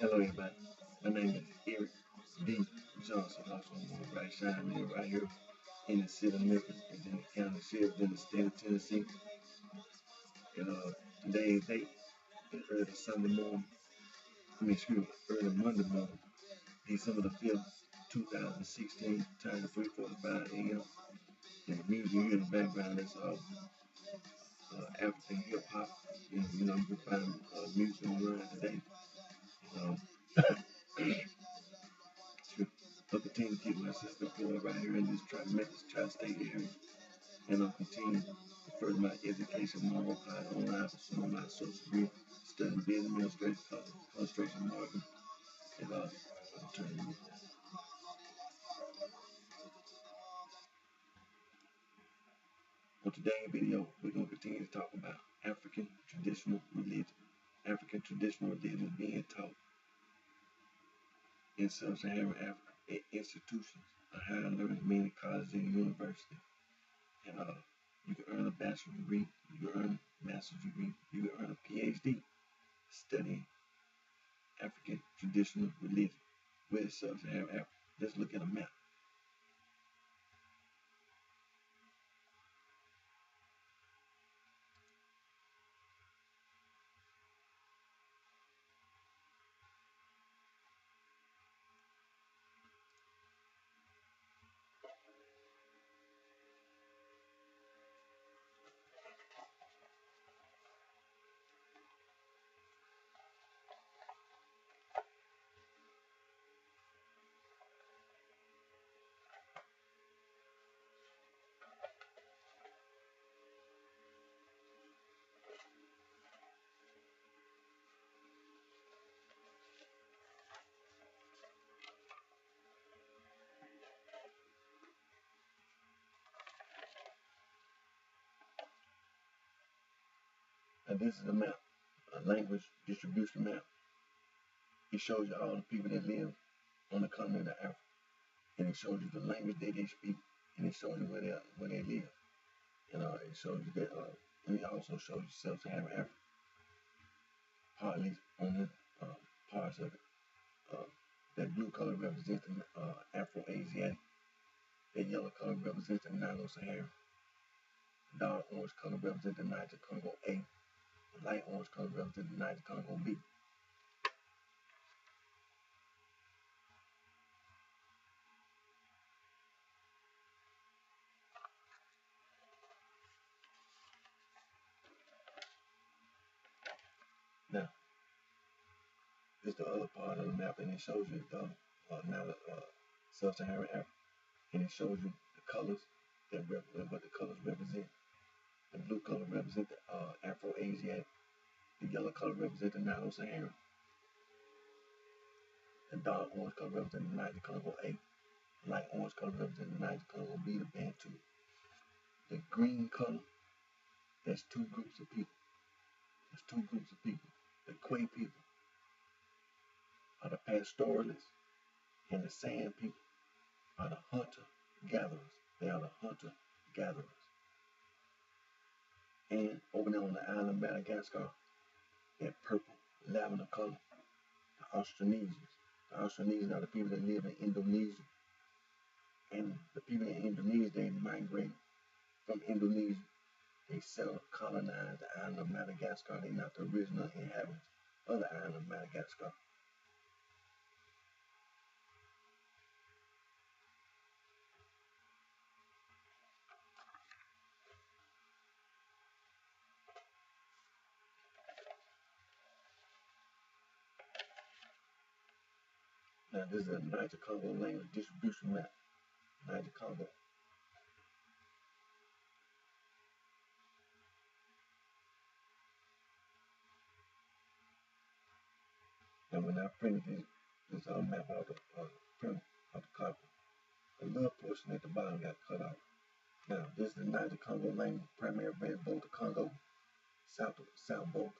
Hello, everybody. My name is Eric D. Johnson, also known as BrightShine. Live right here in the city of Memphis, and in the county sheriff in the state of Tennessee. And today's date is early Sunday morning. Excuse me, early Monday morning, December the 5th, 2016, time to 3:45 a.m. And the music you hear in the background is African hip hop. You can find music online today. Um, I'll continue to keep my sister employed right here in this Memphis tri-state area, and I'll continue to further my education, my work online, pursuing my associate degree, studying business administration, concentration marketing, and attorney. On today's video, we're going to continue to talk about African traditional religion. African traditional religion being taught in sub-Saharan Africa in institutions of higher learning, meaning colleges and universities. And you can earn a bachelor's degree, you can earn a master's degree, you can earn a PhD studying African traditional religion with sub-Saharan Africa. Let's look at a map. And this is a map, a language distribution map. It shows you all the people that live on the continent of Africa. And it shows you the language that they speak, and it shows you where they live. And it shows you that, and it also shows you sub-Saharan Africa, partly on the parts of it. That blue color represents the Afro-Asiatic. That yellow color represents the Nilo-Saharan. Dark orange color represents the Niger Congo A. The light orange color represents the Niger Congo B. Now, this is the other part of the map, and it shows you sub-Saharan Africa, and it shows you the colors that represent what the colors represent. The blue color represents the Afro-Asiatic. The yellow color represents the Nilo-Saharan. The dark orange color represents the Niger Congo A. The light orange color represents the Niger Congo B, the Bantu. The green color, that's two groups of people. There's two groups of people. The Kwe people are the pastoralists, and the San people are the hunter-gatherers. They are the hunter-gatherers. And over there on the island of Madagascar, that purple lavender color, the Austronesians. The Austronesians are the people that live in Indonesia. And the people in Indonesia, they migrated from Indonesia. They settled, colonized the island of Madagascar. They're not the original inhabitants of the island of Madagascar. Now this is a Niger Congo language distribution map. Niger Congo. And when I printed this map out of the copy, a little portion at the bottom got cut out. Now this is the Niger Congo language, primary branch, both the Congo, South Bolt,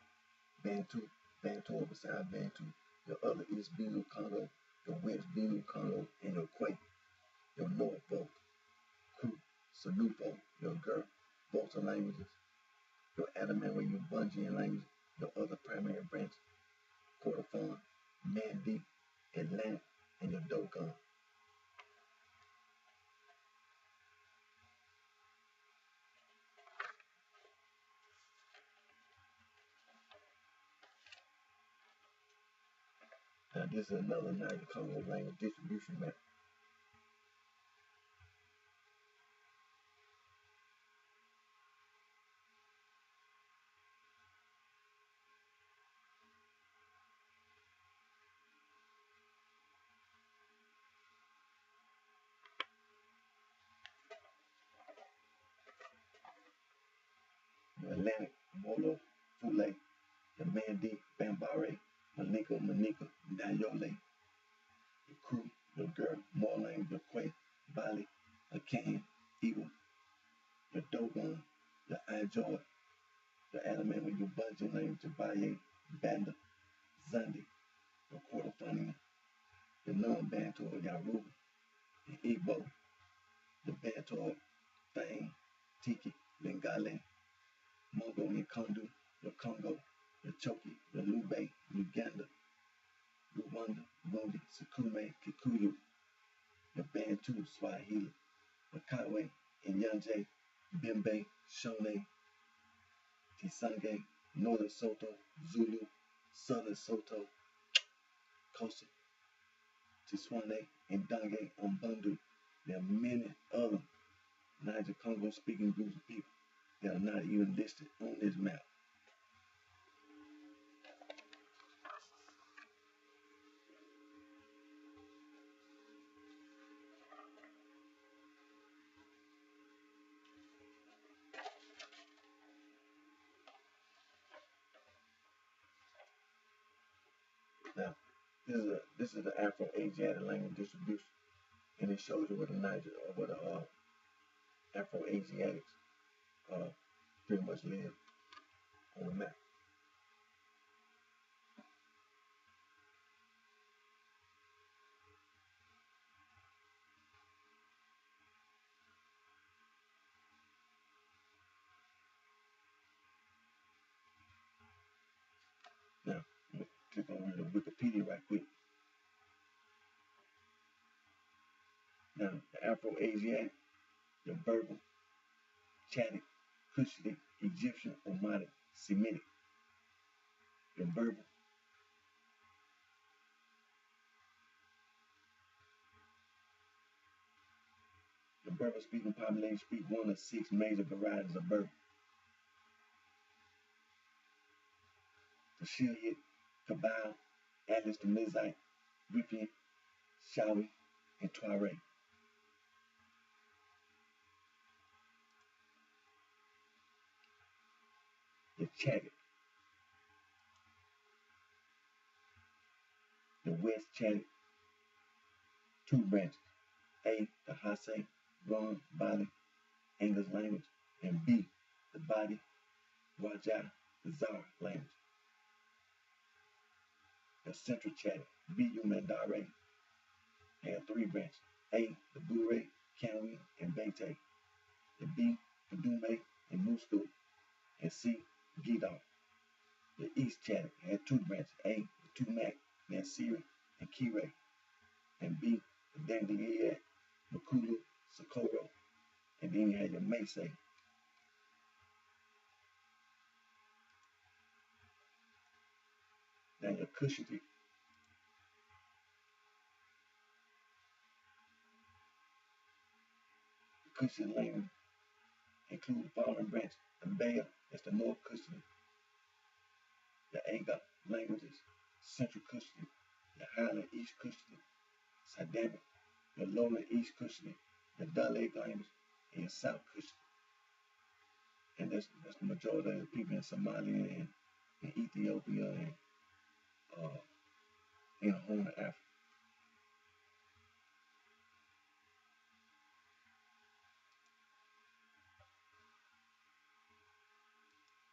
Bantu, Bantu over South Bantu, the other East Benue Congo, the West Benue Congo, and your Kwe, your North Bolt, Kru, Sanupo, your Gur, Volta languages, your Adamawa, your Bungian language, your other primary branch, Kordofan, Mandi, Atlantic, and your Dogon. Now this is another Niger Congo language distribution map. The Atlantic, Molo, Fule, the Mandi, Bambare, Manika, Nayole, the Crew, the Girl, Morlang, the Quay, Bali, the Can, Eagle, the Dogon, the Ijoy, the Alabama, the Bungie language, the Baye, Banda, Zandi, the Quarterfonian, the non-Bantu, Yaruba, the Igbo, the Bantu, Thang, Tiki, Lingale, Mongolian Kundu, the Congo, the Choki, the Lube, Uganda, Rwanda, Burundi, Sukume, Kikuyu, the Bantu, Swahili, the Kawe, Inyanje, Bimbe, Shone, Tisange, Northern Soto, Zulu, Southern Soto, Kosa, Tiswane, and Dange, Umbundu. There are many other Niger Congo speaking groups of people that are not even listed on this map. Now, this is the Afro-Asiatic language distribution, and it shows you where the Niger or where the Afro-Asiatics pretty much live on the map. Now, I'm gonna click on the Wikipedia right quick. Now, the Afro-Asiatic, the Berber, Chadic, Cushitic, Egyptian, Omatic, Semitic, the Berber, the Berber-speaking population speak one of 6 major varieties of Berber: the Shiite, Kabyle, Atlas the Mizite, Ripien, Shawi, and Tuareg. The Chadic, the West Chadic, 2 branches: A, the Hase, Ron, Bali, English language, and B, the Badi, Raja, the Zar language. The Central Chadic, Bu Mandare, had 3 branches: A, the Bure, Kanwi, and Bete, the B, Kadume, and Musku, and C, Gidar. The East Chadic had 2 branches: A, the Tumac, Nasiri, and Kire, and B, the Dandelier, Makulu, Socorro, and then you had your Maasai. Now your Cushitic, the Cushitic language include the following branches: the Baya, that's the North Cushitic, the Aga languages, Central Cushitic, the Highland East Cushitic, Sidamic, the Lowland East Cushitic, the Daleg language, and your South Cushitic. And that's the majority of the people in Somalia and Ethiopia and in the Horn of Africa.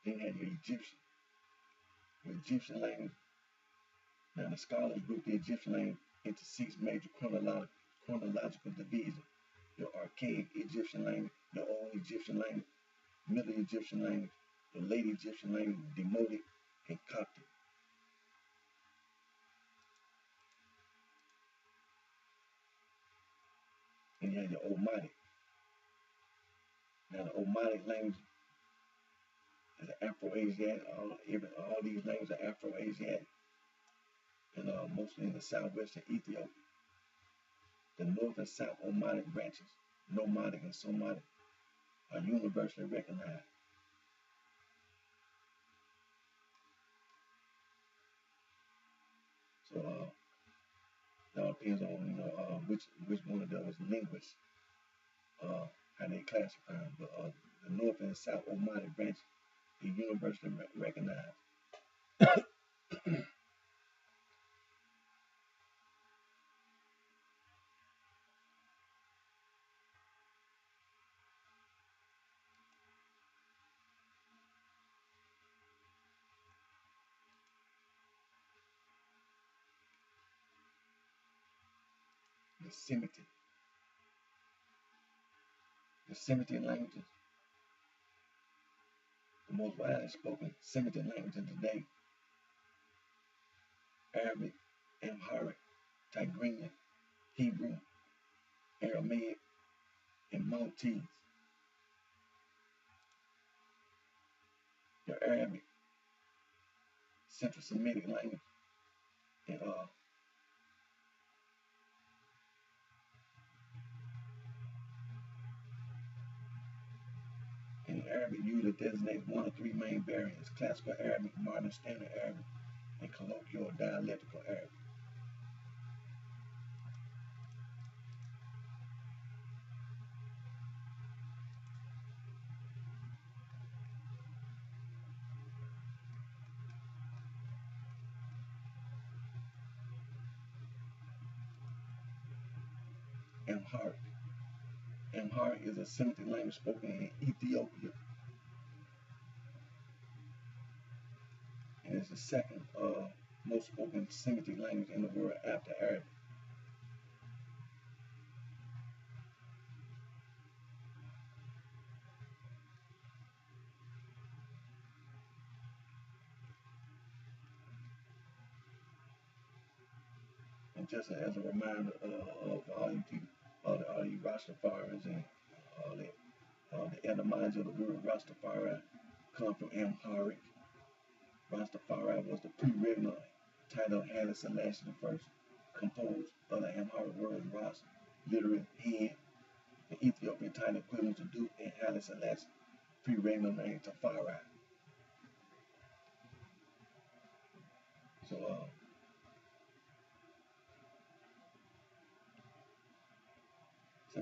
Then you had your Egyptian language. Now the scholars grouped the Egyptian language into 6 major chronological divisions: the Archaic Egyptian language, the Old Egyptian language, Middle Egyptian language, the Late Egyptian language, Demotic, and Coptic. and you have your Omatic. Now the Omatic language is Afro-Asiatic. All these languages are Afro-Asiatic, and mostly in the southwestern Ethiopia. The North and South Omatic branches, Nomadic and Somatic, are universally recognized. So it all depends on which one of those linguists how they classify them. But the North and South Omatic branch is universally recognized. The Semitic languages, the most widely spoken Semitic languages today: Arabic, Amharic, Tigrinya, Hebrew, Aramaic, and Maltese. The Arabic, Central Semitic language, and Arabic usually designates one of three main variants: Classical Arabic, Modern Standard Arabic, and Colloquial Dialectical Arabic. Amharic. Amharic is a Semitic language spoken in Ethiopia, and it's the second most spoken Semitic language in the world after Arabic. And just as a reminder of all you people, all you Rastafarians and the etymology of the word Rastafari come from Amharic. Rastafari was the pre-written title of Haile Selassie I, composed of the Amharic word Ras, literally head, the Ethiopian title equivalent to Duke, and Haile Selassie, pre-written name Tafari. So,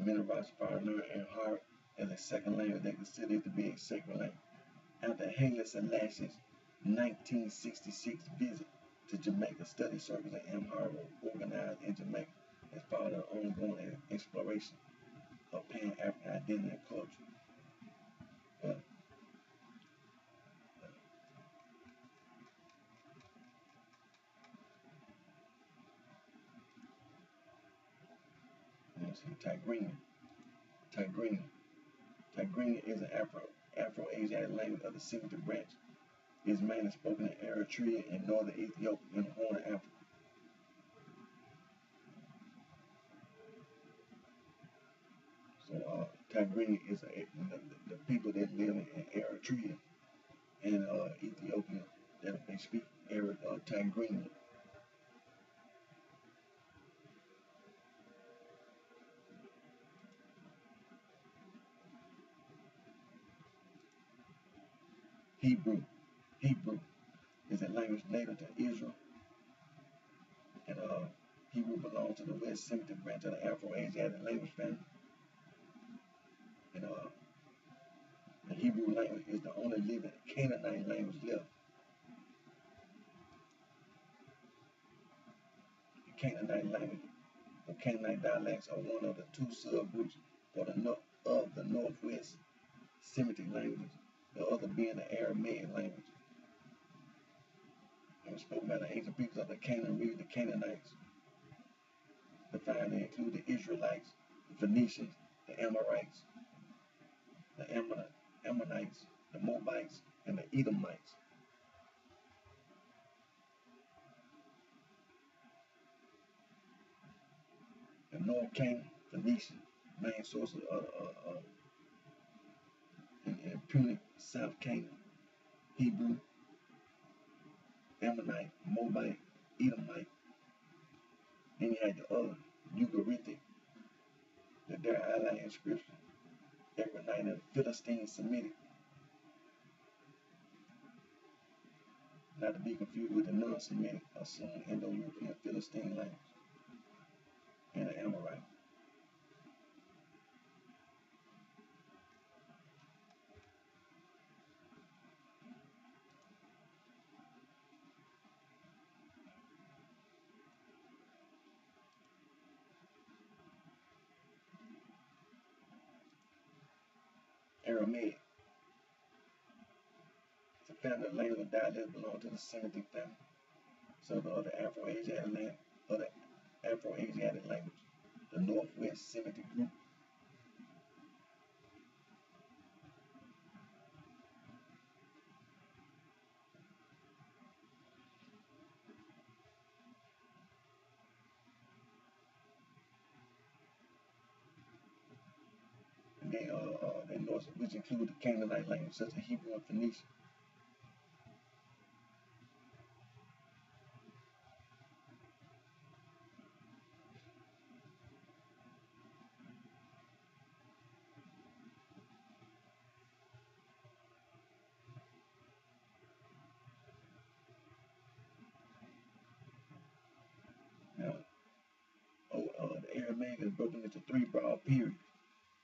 many Rastafari learned Amharic as a second language. They consider it to be a sacred language. After Haile Selassie's 1966 visit to Jamaica, study circles in Amharic were organized in Jamaica as part of the ongoing exploration of Pan-African identity and culture. Tigrinya is an Afro-Asiatic language of the Semitic branch. It is mainly spoken in Eritrea and northern Ethiopia in the Horn of Africa. So Tigrinya is the people that live in Eritrea and Ethiopia that they speak Tigrinya. Hebrew is a language native to Israel, and Hebrew belongs to the West Semitic branch of the Afro-Asiatic language family. And the Hebrew language is the only living Canaanite language left. The Canaanite language, or Canaanite dialects, are one of the two subgroups of the Northwest Semitic languages, the other being the Aramaic language. It was spoken by the ancient peoples of the Canaan region, the Canaanites. Defined, they include the Israelites, the Phoenicians, the Amorites, the Ammonites, the Moabites, and the Edomites. The North Canaan, Phoenician, main sources in Punic, South Canaan, Hebrew, Ammonite, Moabite, Edomite. Then you had the other Ugaritic, their ally inscription, Eronite, Philistine, Semitic, not to be confused with the non-Semitic, assumed Indo-European Philistine language, and the Amorite. Aramaic, it's a family of language and dialects belong to the Semitic family. So the other Afro-Asiatic language, the Northwest Semitic group. And they North, which include the Canaanite language such as Hebrew and Phoenician. Now, the Aramaic is broken into three broad periods: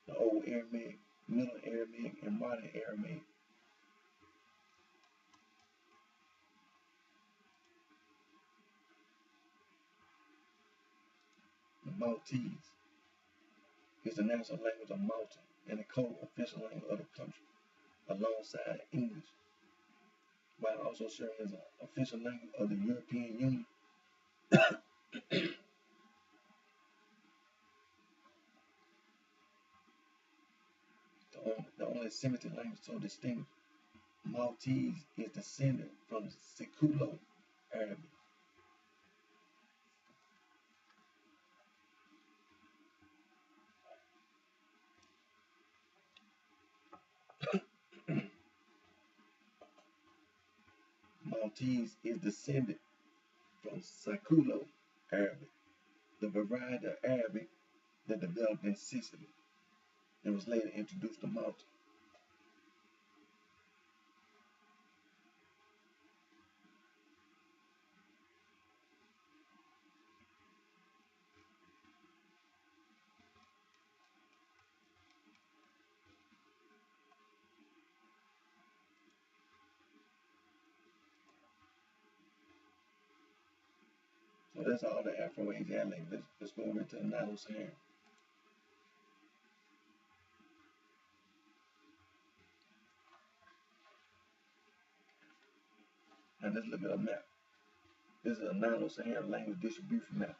the Old Aramaic, Middle Aramaic, and Modern Aramaic. The Maltese is the national language of Malta and the co-official language of the country, alongside English, while also serving as an official language of the European Union. The only Semitic language so distinguished, Maltese, is descended from Seculo-Arabic. Maltese is descended from Seculo-Arabic, the variety of Arabic that developed in Sicily and was later introduced to Malta. So that's all the Afro-Asiatic language. Let's go over to the Nilo-Saharan. Now let's look at a map. This is a Nilo-Saharan language distribution map.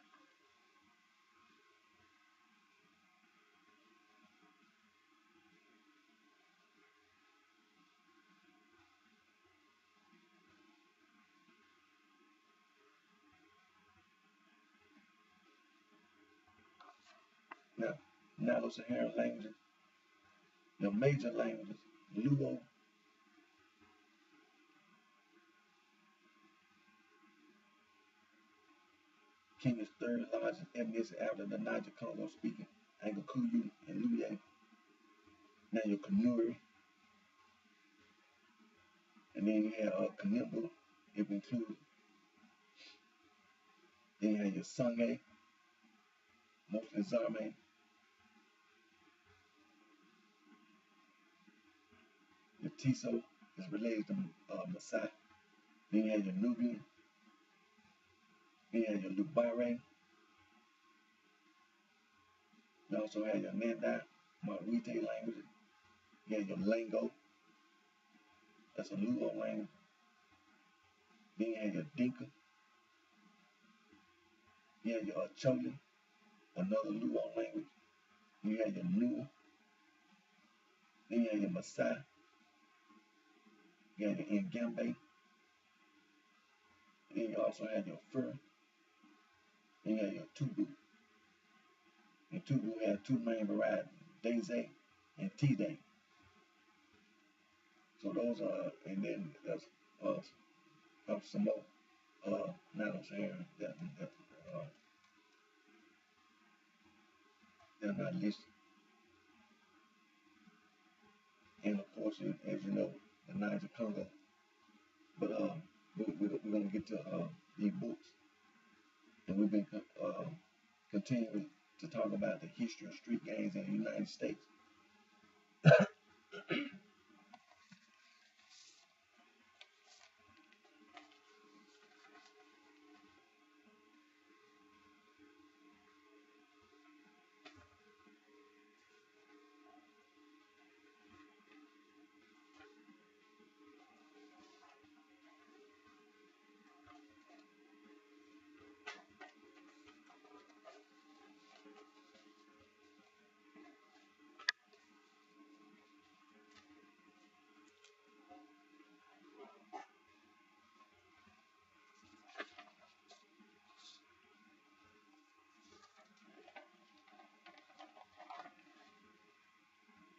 Now, Nilo-Saharan languages, the major languages, Luo, Kenya's third largest ethnicity after the Niger Congo speaking Angakuyu and Luye. Now your Kanuri, and then you have Kanimbu, if included. Then you have your Sangye, mostly Zarme. Your Tiso is related to Maasai. Then you have your Nubian. Then you have your Lubare. You also have your Nanda, Mapuite languages. You have your Lango, that's a Luo language. Then you have your Dinka. You have your Acholi, another Luo language. You have your Nua. Then you have your Maasai. You have your Ngambe. Then you also have your Fur. Then you have your Tubu. And we have two main varieties, Day and T Day. So those are, and then there's some more. Not on here uh, they're not listed. And of course, as you know, the Niger Congo. But we're gonna get to these books, and we've been continuing to talk about the history of street gangs in the United States.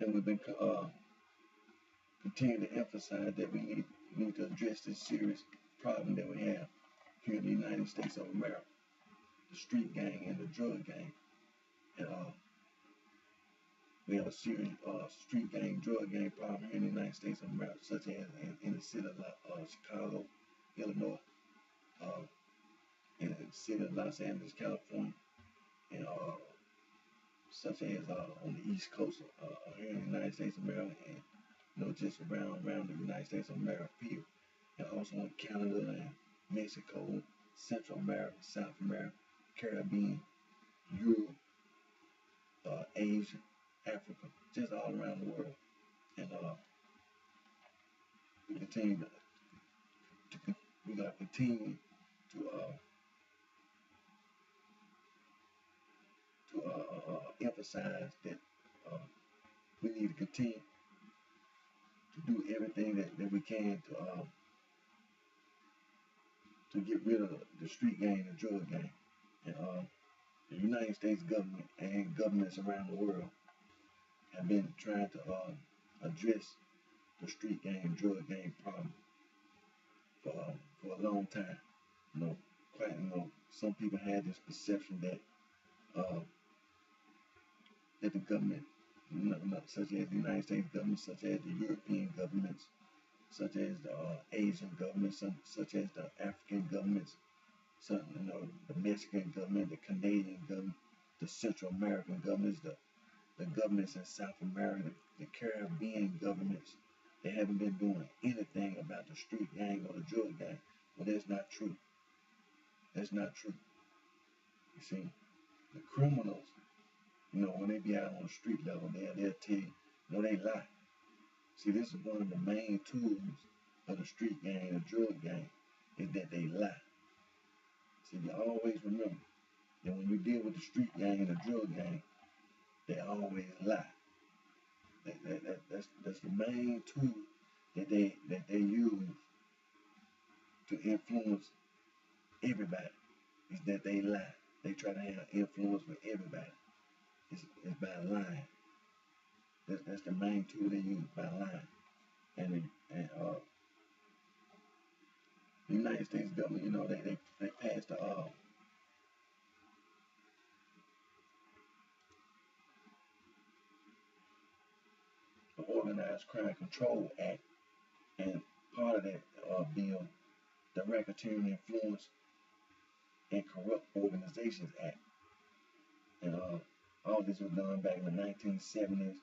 And we've been continuing to emphasize that we need to address this serious problem that we have here in the United States of America, the street gang and the drug gang. And we have a serious street gang, drug gang problem here in the United States of America, such as in the city of Chicago, Illinois, in the city of Los Angeles, California, and such as on the East Coast here in the United States of America, and just around the United States of America, period. And also in Canada and Mexico, Central America, South America, Caribbean, Europe, Asia, Africa, just all around the world. And we continue we gotta continue to emphasize that we need to continue to do everything that we can to get rid of the street gang and drug gang. And the United States government and governments around the world have been trying to address the street gang and drug gang problem for a long time. Some people had this perception that that the government, such as the United States government, such as the European governments, such as the Asian governments, such as the African governments, the Mexican government, the Canadian government, the Central American governments, the governments in South America, the Caribbean governments, they haven't been doing anything about the street gang or the drug gang. Well, that's not true. That's not true. You see, the criminals, when they be out on the street level, they'll tell you, they lie. See, this is one of the main tools of the street gang and the drug gang, is that they lie. See, you always remember that when you deal with the street gang and the drug gang, they always lie. That's the main tool that they use to influence everybody, is that they lie. They try to have influence with everybody. It's by lying. That's the main tool they use, by lying. And the United States government, they passed the Organized Crime Control Act, and part of that bill, the Racketeering Influence and Corrupt Organizations Act. And all this was done back in the 1970s.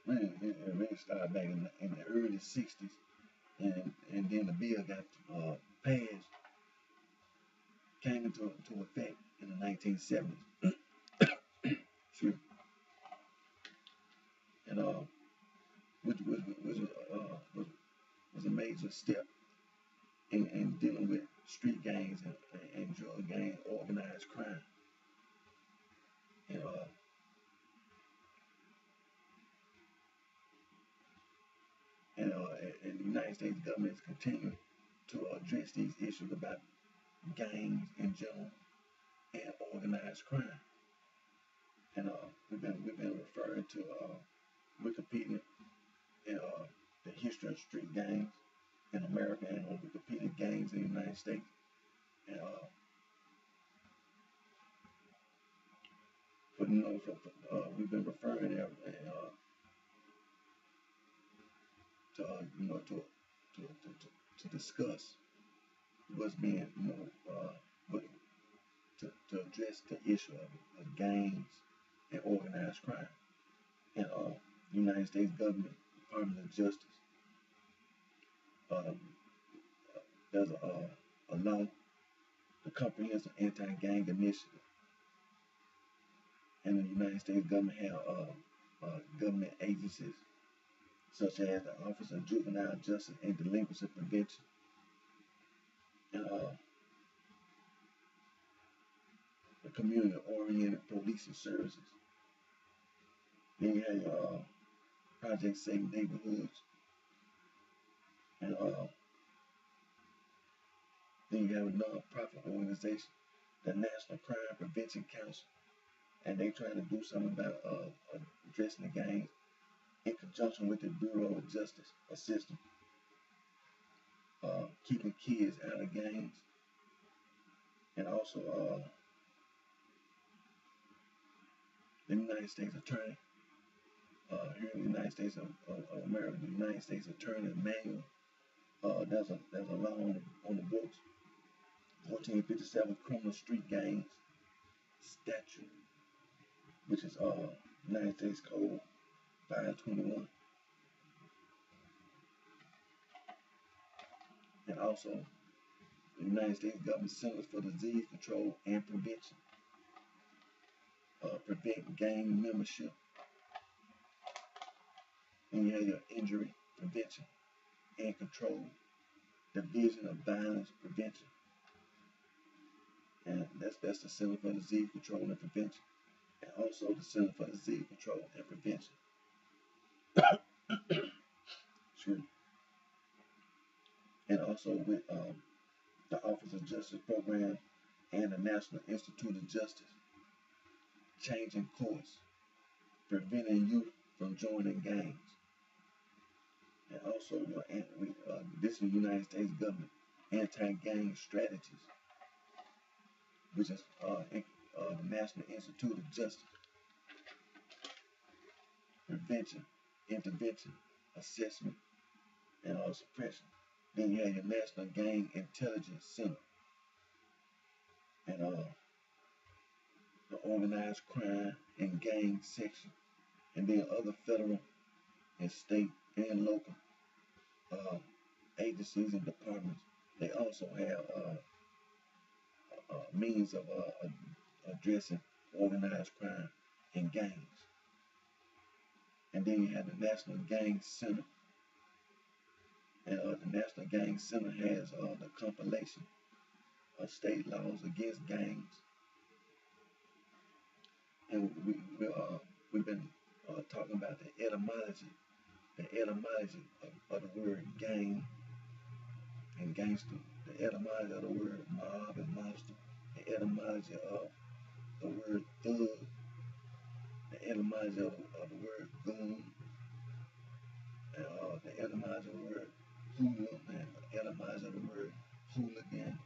And it really started back in the early 60s. And then the bill got passed, came into effect in the 1970s. Sure. And which was a major step in dealing with street gangs and drug gang, organized crime. And in the United United States government is continuing to address these issues about gangs in general and organized crime. And we've been referring to Wikipedia and the history of street gangs in America and on Wikipedia gangs in the United States. And but we've been referring to discuss what's being what, to address the issue of gangs and organized crime. And the United States government, Department of Justice, there's a law, the Comprehensive Anti-Gang Initiative, and the United States government have government agencies such as the Office of Juvenile Justice and Delinquency Prevention, and the Community-Oriented Policing Services. Then you have Project Safe Neighborhoods, and then you have a non-profit organization, the National Crime Prevention Council, and they trying to do something about addressing the gangs in conjunction with the Bureau of Justice Assistance, keeping kids out of gangs, and also the United States Attorney here in the United States of America, the United States Attorney Manual. There's a law on the books, 1457 Criminal Street Gangs Statute, which is United States Code 521. And also the United States Government Centers for Disease Control and Prevention, prevent gang membership. And you have your Injury Prevention and Control, Division of Violence Prevention, and that's the Center for Disease Control and Prevention, and also the Center for Disease Control and Prevention. Excuse me. And also with the Office of Justice Program and the National Institute of Justice, changing course, preventing youth from joining gangs. And also, this is the United States government anti-gang strategies, which is the National Institute of Justice, prevention, intervention, assessment, and suppression. Then you have your National Gang Intelligence Center, and the Organized Crime and Gang Section, and then other federal and state and local agencies and departments. They also have means of addressing organized crime and gangs. And then you have the National Gang Center. And the National Gang Center has the compilation of state laws against gangs. And we've been talking about the etymology of the word gang and gangster, the etymology of the word mob and mobster, the etymology of the word thug, the etymology of the word goon, and the etymology of the word hooligan, and the etymology of the word hooligan,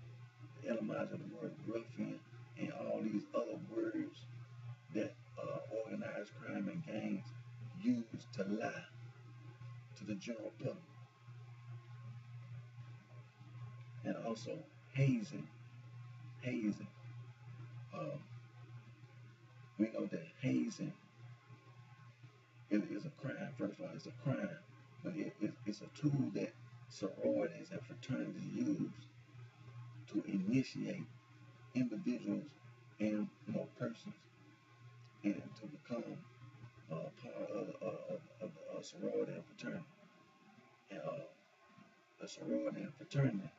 the etymology of the word ruffian, and all these other words that organized crime and gangs use to lie to the general public. And also hazing. We know that hazing is a crime. First of all, it's a crime, but it's a tool that sororities and fraternities use to initiate individuals and persons and to become part of a sorority and fraternity. And a sorority and fraternity,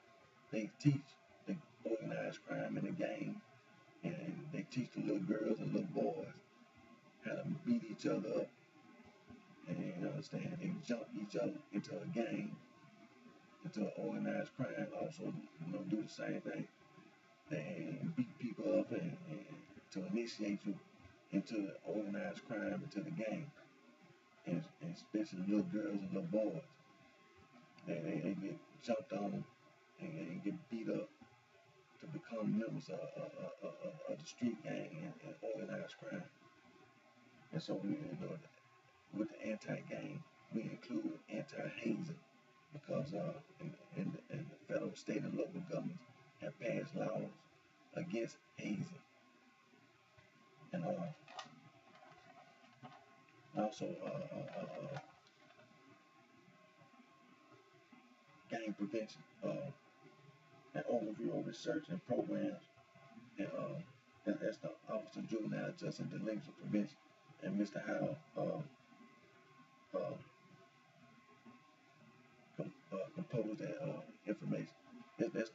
they teach the organized crime and the gang, and they teach the little girls and little boys how to beat each other up, and they jump each other into a gang, into organized crime. Also, do the same thing. They beat people up and to initiate you into organized crime, into the gang, and especially little girls and little boys. They get jumped on and get beat up to become members of the street gang and organized crime. And so with the anti-gang, we include anti-hazing because in the federal, state, and local governments have passed laws against hazing, and also gang prevention, and overview of research and programs, and that's the Office of Juvenile Justice and Delinquency Prevention, and Mr. Howell uh, composed that information. That's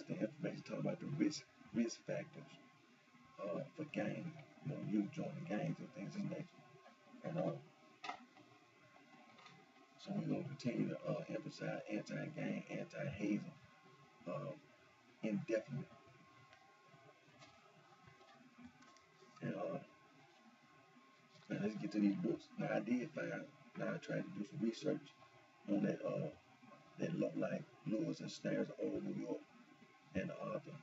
the information talking about the risk factors for gangs, you joining gangs and things of that nature. And so we're gonna continue to emphasize anti-gang, anti-hazing, indefinitely. And now let's get to these books. Now I tried to do some research on that look like Lewis and Snares of Old New York, and the author,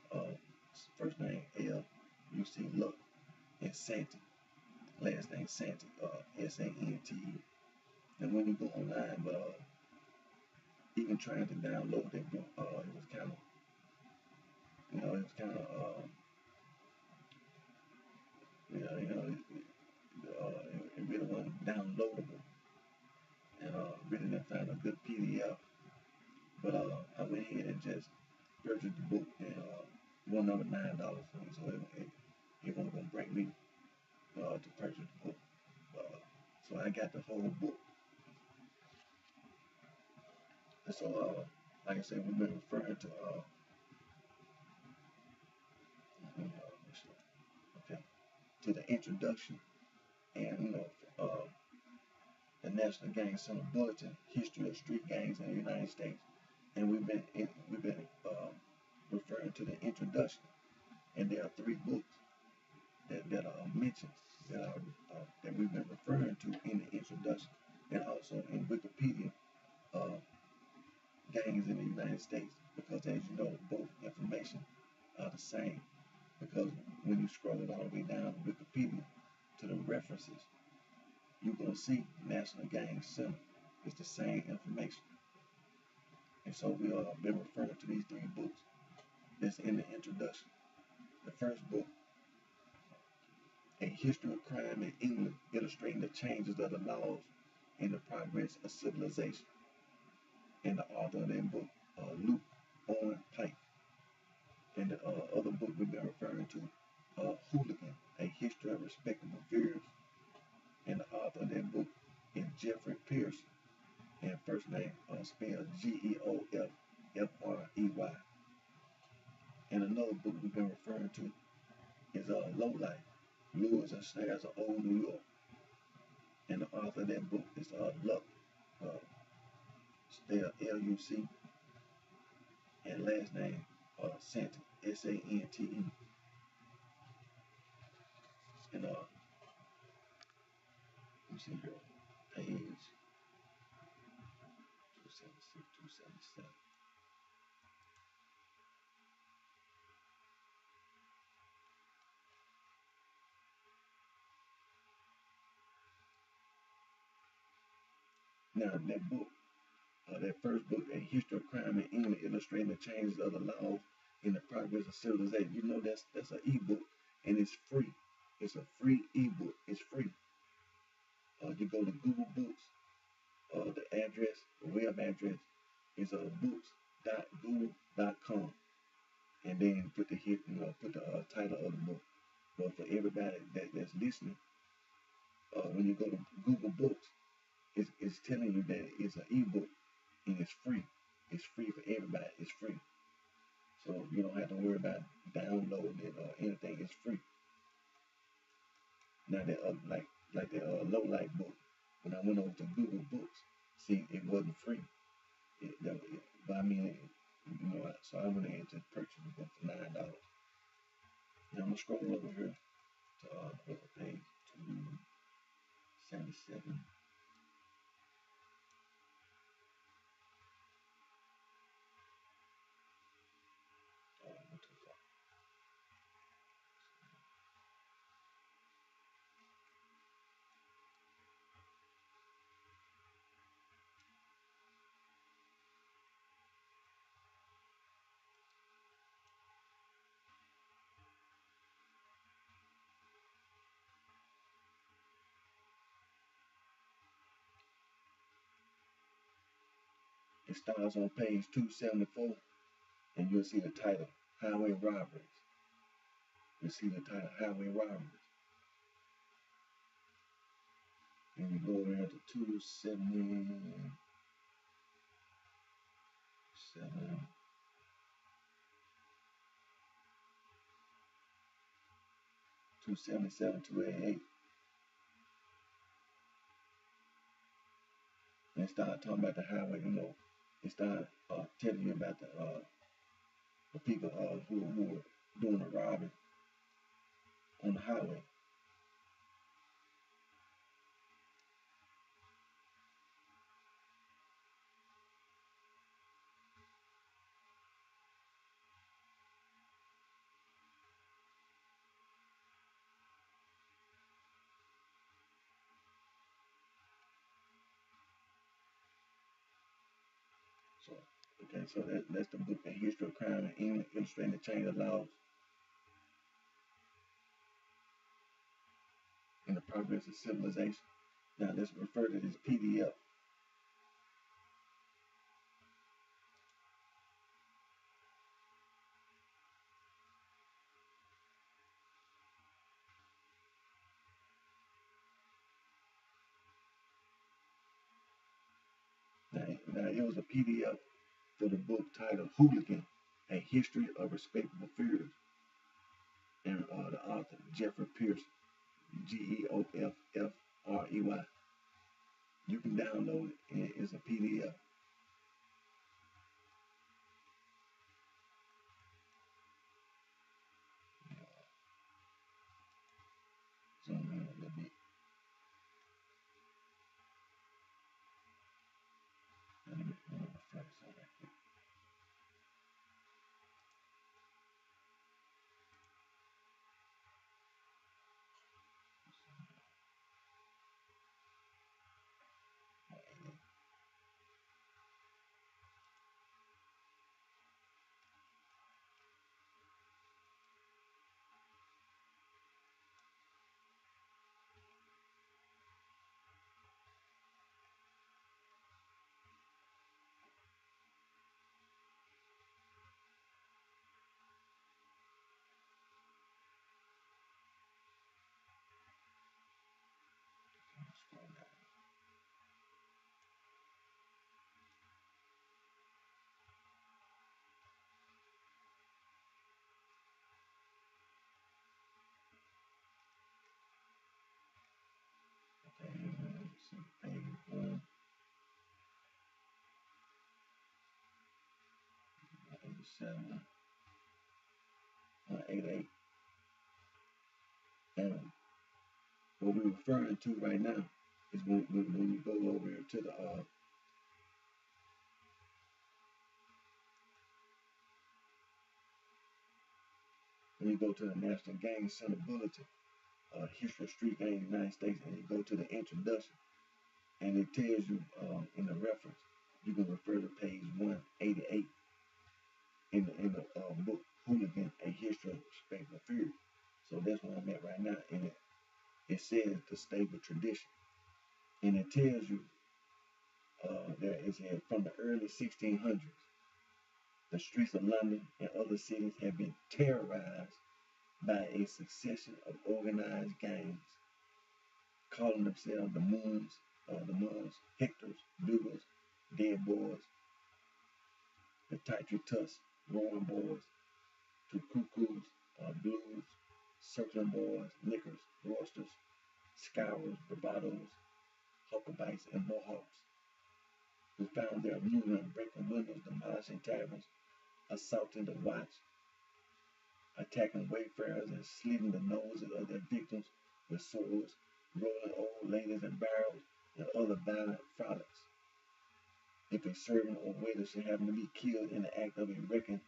first name L-U-C Luck, and Santee, last name Santee, S-A-N-T-E. And when you go online, but even trying to download that book, it was kind of, it really wasn't downloadable, and really didn't find a good PDF. But I went ahead and just purchased the book, and one of it $9 for me, so it wasn't gonna break me to purchase the book. So I got the whole book. And so, like I said, we've been referring to okay, to the introduction, and the National Gang Center Bulletin, History of Street Gangs in the United States, and we've been referring to the introduction, and there are 3 books that are mentioned that we've been referring to in the introduction, and also in Wikipedia, gangs in the United States, because as you know, both information are the same, because when you scroll all the way down to Wikipedia to the references, you're going to see National Gang Center. It's the same information. And so we have been referring to these 3 books that's in the introduction. The first book, A History of Crime in England, illustrating the changes of the laws and the progress of civilization. And the author of that book, Luke Owen Pike. And the other book we've been referring to, Hooligan, A History of Respectable Fears. And the author of that book is Jeffrey Pearson, and first name spelled Geoffrey. And another book we've been referring to is Lowlife, Lures and Snares of Old New York. And the author of that book is Luck, spelled L-U-C, and last name Santee, S-A-N-T-E. And let me see here, page 276, 277. Now that book, that first book, A History of Crime in England, illustrating the changes of the laws and the progress of civilization. You know that's an ebook, and it's free. It's a free ebook. It's free. You go to Google Books. The address, the web address is books.google.com, and then put the title of the book. But for everybody that's listening, when you go to Google Books, it's telling you that it's an ebook and it's free. It's free for everybody. It's free. So you don't have to worry about downloading it or anything. It's free. Now that like the low light book, when I went over to Google Books, see, it wasn't free. But I mean, so I went ahead and just purchased the book for $9. Now I'm gonna scroll over here to book page 277. Oh, I went too far. It starts on page 274, and you'll see the title, Highway Robberies. You'll see the title, Highway Robberies. And you go over here to 277, 277, 288. And it started talking about the highway, It started telling you about the people who were doing the robbing on the highway. So, okay, so that's the book, The History of Crime and England, illustrating the chain of laws and the progress of civilization. Now let's refer to this PDF. Now it was a PDF for the book titled Hooligan, A History of Respectable Fears, and the author, Jeffrey Pierce, Geoffrey. You can download it, and it's a PDF. Zoom in a little bit. Let me refresh so right quick. Scroll down. Okay, let's see, page 187, 188. And what we're referring to right now is when you go over to the when you go to the National Gang Center Bulletin, History of Street Gangs in the United States, and you go to the introduction, and it tells you in the reference, you can refer to page 188 in the book Hooligan, A History of Respectable Fear. So that's where I'm at right now, and it says the stable tradition, and it tells you that it's from the early 1600s. The streets of London and other cities have been terrorized by a succession of organized gangs, calling themselves the Moons, Hectors, Bugles, Dead Boys, the Tightry Tuss, Roaring Boys, to Cuckoos, Blues, Circling Boys, Lickers, Roysters, Scourers, Bravados, Hucklebites, and Mohawks. who found their amusement breaking windows, demolishing taverns, assaulting the watch, attacking wayfarers, and slitting the noses of their victims with swords, rolling old ladies in barrels, and other violent frolics. If a servant or waiter should happen to be killed in the act of erecting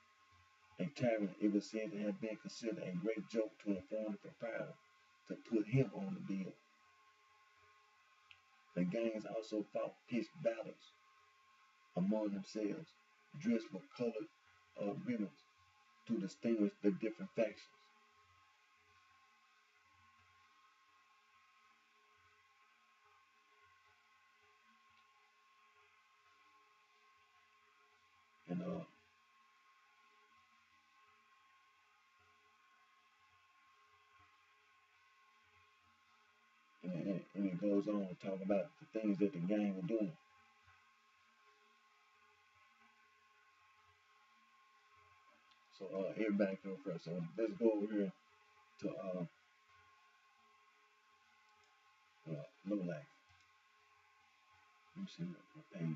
a tavern, it was said to have been considered a great joke to inform the proprietor to put him on the bill. The gangs also fought pitched battles among themselves, dressed with colored ribbons to distinguish the different factions. And and it goes on to talk about the things that the gang were doing. So everybody go first. So let's go over here to low life. Let me see what page.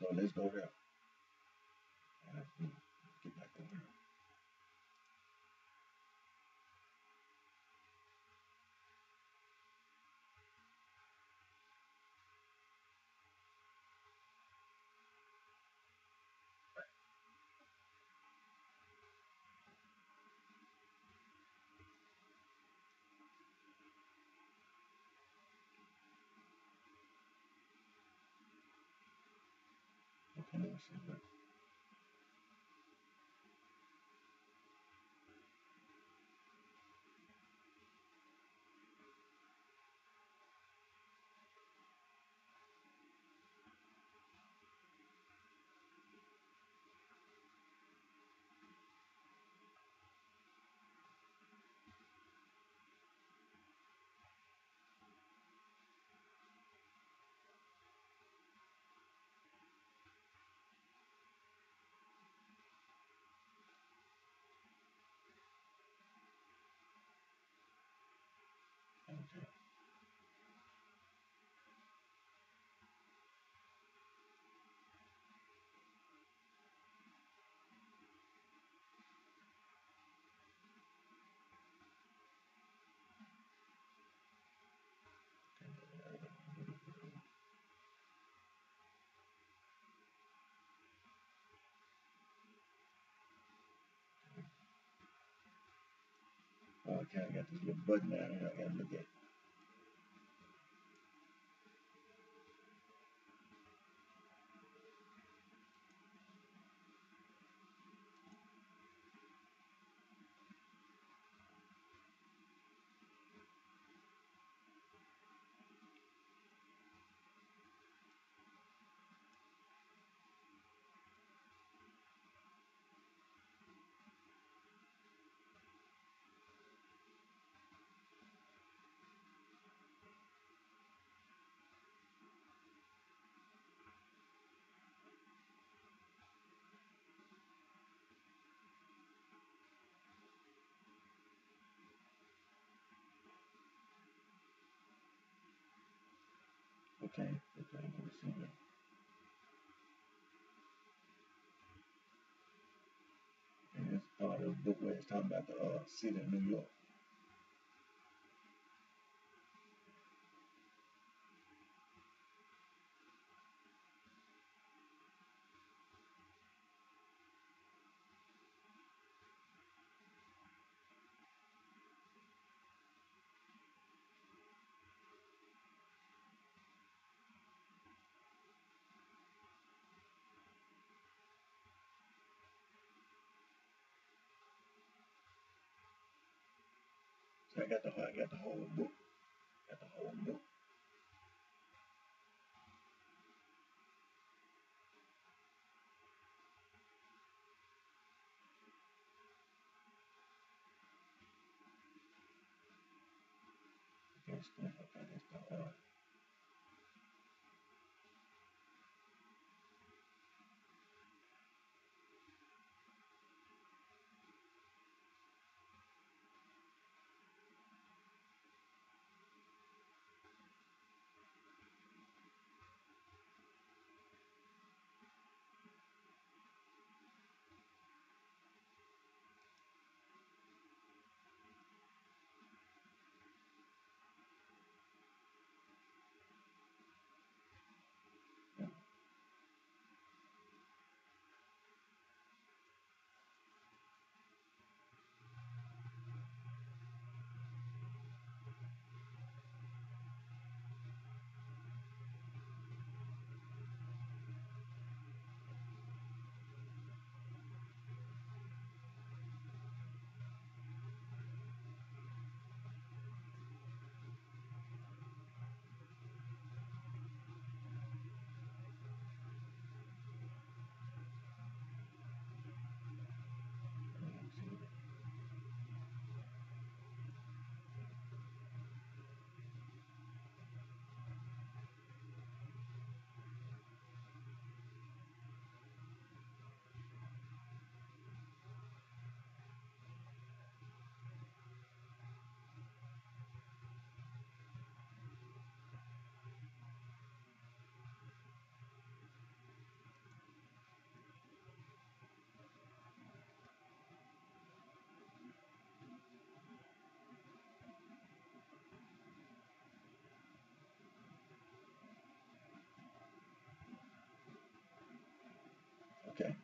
So let's go there. Get back over here. Okay, let me see. Okay. Okay, I got this little button down here I gotta look at. Okay, let me see here. And it's part of the book where it's talking about the city of New York. I got the whole book. Got the whole book. Okay, that's the okay.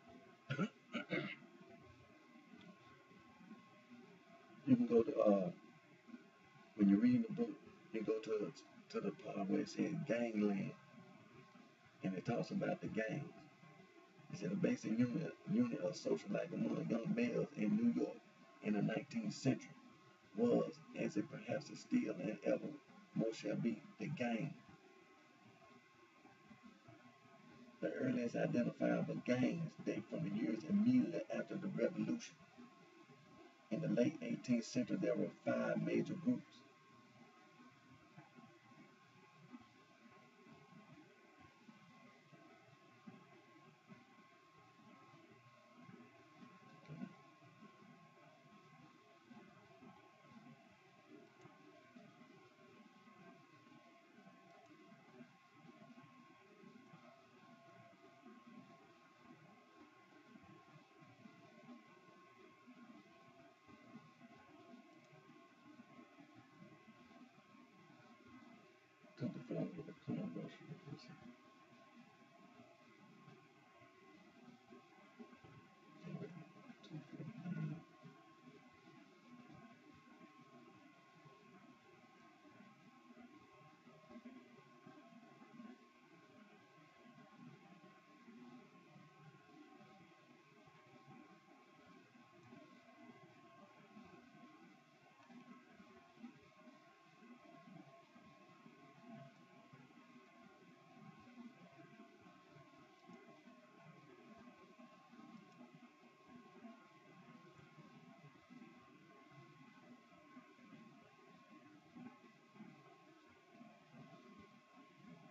You can go to when you're reading the book, you go to the part where it says gangland, and it talks about the gangs. It said a basic unit of social life among young males in New York in the 19th century was, as it perhaps is still and ever more shall be, the gang. The earliest identifiable gangs date from the years immediately after the Revolution. In the late 18th century, there were 5 major groups. To the front with the commercial.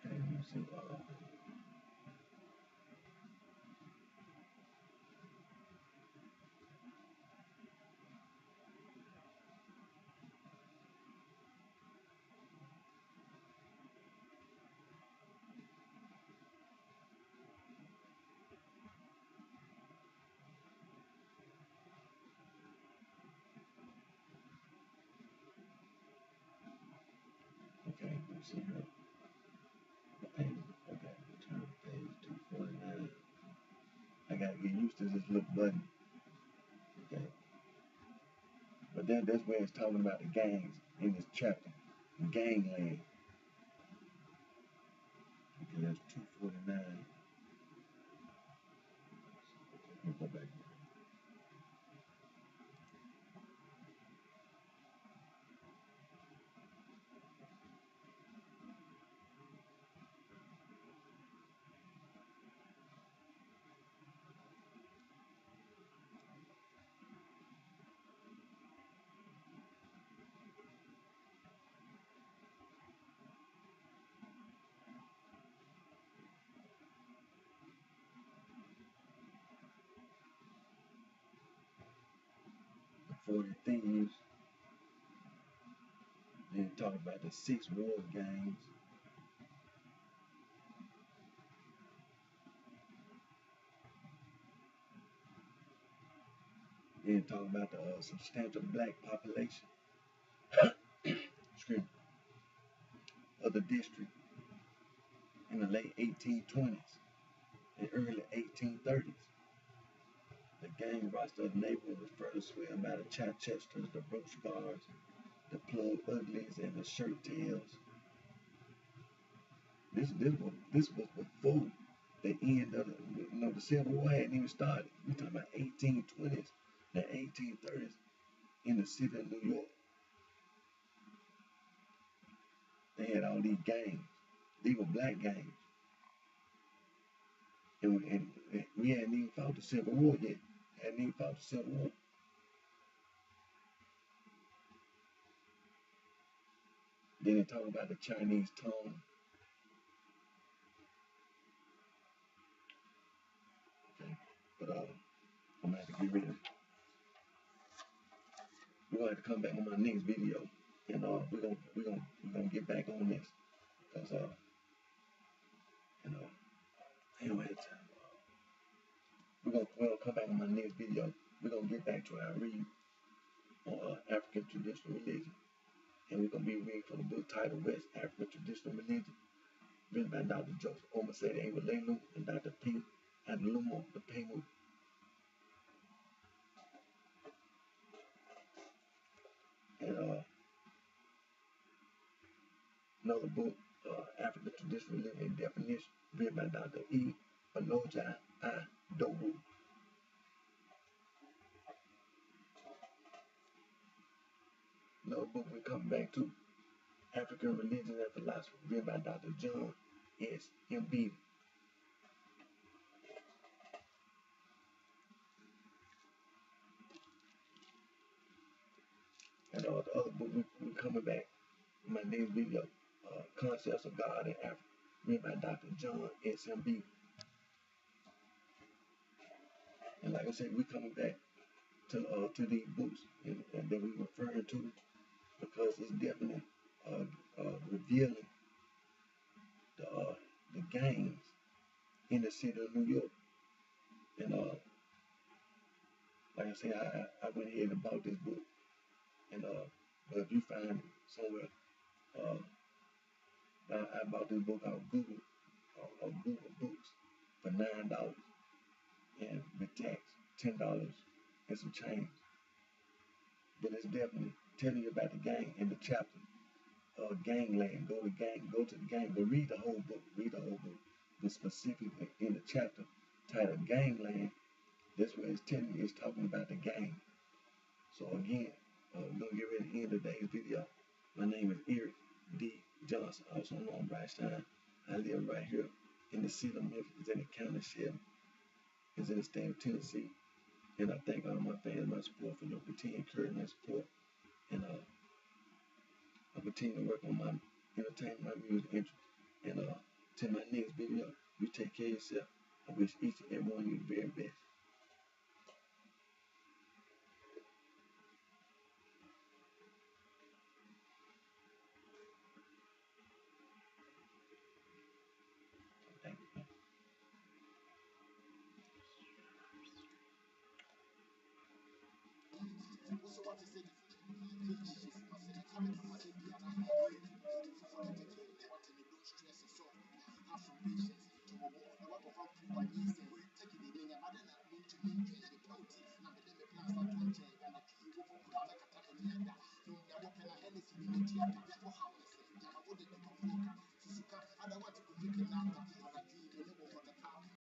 Okay, let me see. Okay, let me see here. The page, okay, turn to page 249. I gotta get used to this little button. Okay, but then that's where it's talking about the gangs in this chapter. Gangland. Okay, that's 249. Let me go back. 40 Thieves. Then talk about the 6 war games. Then talk about the substantial black population of the district in the late 1820s and early 1830s. The gang roster of the neighborhood was further swelled by the Chichesters, the Brooks Guards, the Plug Uglies, and the Shirt Tails. This was before the end of the Civil War hadn't even started. We're talking about 1820s and 1830s in the city of New York. They had all these gangs. These were black gangs. And we hadn't even fought the Civil War yet. Hadn't even fought the Civil War. Then they talk about the Chinese tongue. Okay. But I'm gonna have to get rid of it. We're gonna have to come back on my next video, and we're gonna get back on this because I don't have time. We're gonna come back on my next video. We're gonna get back to our read on African traditional religion, and we're gonna be reading from the book titled West African Traditional Religion, written by Dr. Joseph Omasede Awolelu and Dr. P. Adlumo the Pemu. And another book, African Traditional Religion Definition, written by Dr. E. Aloja Adowu. Another book we're coming back to, African Religion and Philosophy, written by Dr. John S. M.B. And the other book we're coming back in my next video, Concepts of God in Africa, written by Dr. John S. M.B. And like I said, we're coming back to these books and that we're referring to because it's definitely revealing the gangs in the city of New York. And like I said, I went ahead and bought this book. And but if you find it somewhere, I bought this book on Google Books for $9 and with tax $10 and some change. But it's definitely telling you about the gang in the chapter. Gangland. Go to the gang. But read the whole book. But specifically in the chapter titled Gangland, that's where it's telling you it's talking about the gang. So again, we're gonna get ready to end today's video. My name is Eric D. Johnson, also known as BrightShine. I live right here in the city of Memphis, in the county Shelby. It's in the state of Tennessee. And I thank all my fans, my support for your continued encouragement and support. And I'll continue to work on my entertainment, my music interest. And till my next video, you take care of yourself. I wish each and every one of you the very best. Thank you.